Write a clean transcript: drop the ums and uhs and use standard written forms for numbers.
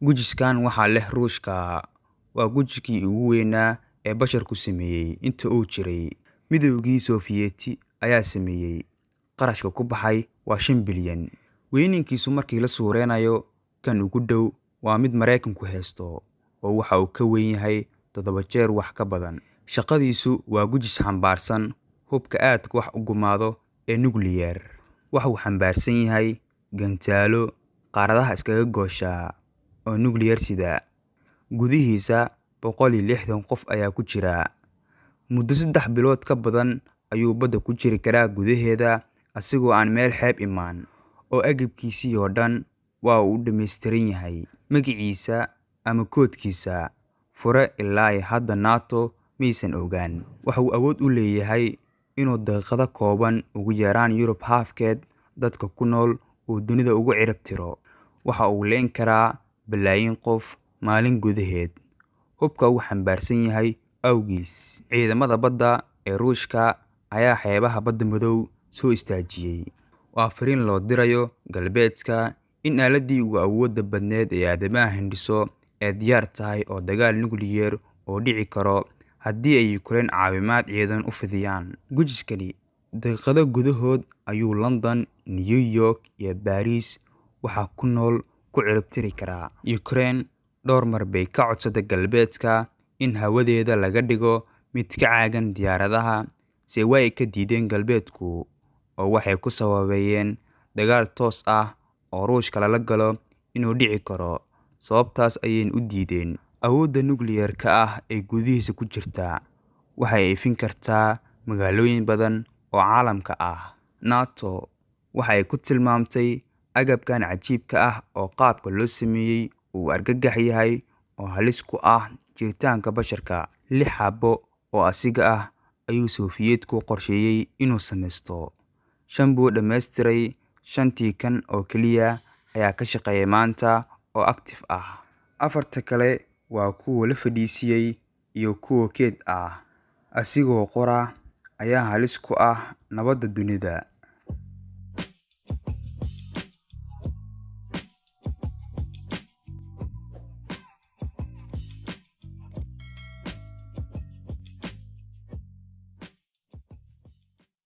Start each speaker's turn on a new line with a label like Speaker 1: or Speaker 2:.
Speaker 1: Gujiskan waxaa leh Ruushka. Waa gujiskii ugu weynaa ee basharku sameeyay inta uu jiray. Midowgii Sofiyeeti ayaa sameeyay. Qarashka ku baxay waa 5 bilyan. Weyninkiisu markii la suureynayo kan ugu dhow waa mid Mareykanku haysto oo waxa uu ka weyn yahay 7 jeer wax ka badan. Shaqadiisu waa gujis xambaarsan hubka aadka wax u gumaado ee nuclear. Waxa uu xambaarsan yahay gantaalo qaaradaha iskaga goosha oo nuclear sida. Gudihiisa 160 qof ayaa ku jira. Muddo 3 bilood ka badan ayuu badda ku jiri karaa gudaheeda asigoo aan meel xeeb imaan. Oo agabkiisii oo dhan waa uu dhameystiran yahay. Magaciisa ama koodkiisa fure ilaa hadda NATO maysan ogaan. Waxa uu awood u leeyahay inuu daqiiqado kooban ugu yaraan Yurub halfkeed dadka ku nool uu dunida ugu cirib tiro. Waxa uu leen karaa balaayin qof maalin gudaheed. Hubka uu xambaarsan yahay awgiis. Ciidamada badda ee Ruushka ayaa xeebaha badda madow soo istaajiyay. Waa fariin loo dirayo galbeedka in aaladii ugu awoodda badneed ee aadamaha Hindiso ee diyaar tahay oo dagaal nuclear oo dhici karo haddii ay Ukraine caawimaad ciidan u fidiyaan. Gujiskani daqiiqado gudahood ayuu London, New York iyo Paris waxa ku nool ku cirib tiri karaa. Ukraine dhowr mar bay ka codsatay galbeedka in hawadeeda laga dhigo mid ka caagan diyaaradaha si way ka diideen galbeedku oo waxay ku sababayeen dagaal toos ah oo Ruushka lala galo inuu dhici karo. Sababtaas ayay u diideen. Awoodda nuclear-ka ah ee gudihiisa ku jirta waxay ifin kartaa magaalooyin badan oo caalamka ah. NATO waxay ku tilmaamtay agabkan cajiibka ah oo qaabka loo sameeyay uu argagax yahay oo halis ku ah jiritaanka basharka. 6 xabo oo asiga ah ayuu Sofiyeetku qorsheeyay inuu sameysto. 5 buu dhameystiray. 5tii kan oo kaliya ayaa ka shaqeeya maanta oo active ah. 4 kale waa kuwa la fadhiisiyay iyo kuwa keed ah. Asigoo qora ayaa halis ku ah nabadda dunida.